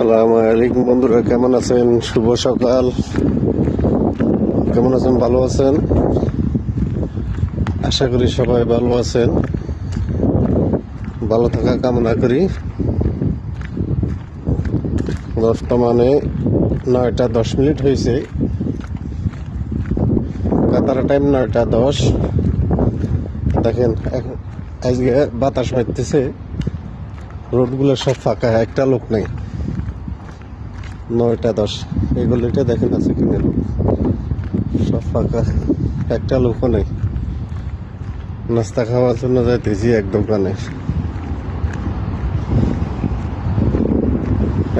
আসসালামু আলাইকুম বন্ধুরা, কেমন আছেন? শুভ সকাল। কেমন আছেন? ভালো আছেন? আশা করি সবাই ভালো আছেন। ভালো থাকা কামনা করি। 10টা মানে 9:10 হয়েছে। কাতার টাইম 9:10। দেখেন আজকে বাতাস মারতেছে, রোডগুলো সব ফাঁকা, একটা লোক নেই। 9:10 এই গলিটা দেখেন আছে কিনে লোক, সব ফাঁকা, একটা লোকও নেই। নাস্তা খাওয়ার জন্য যাইতেছি এক দোকানে,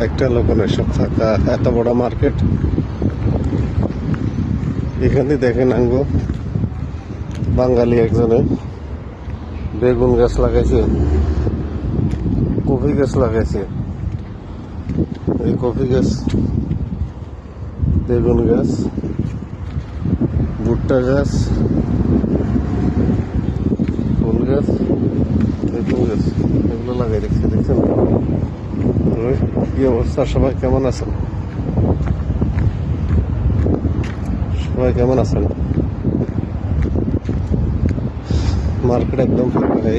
একটা লোক নেই, সব ফাঁকা। এত বড় মার্কেট। এখানে দেখেন আঙ্গো বাঙালি একজনে বেগুন গাছ লাগাইছে, কফি গাছ লাগাইছে। এই কফি গাছ, বেগুন গাছ, ভুট্টা গাছ, ফুল গাছ, বেগুন গাছ, এগুলো লাগাই রেখেছে। দেখছেন কি অবস্থা? সবাই কেমন আছেন? সবাই কেমন আছেন? মার্কেট একদম ফাঁকা।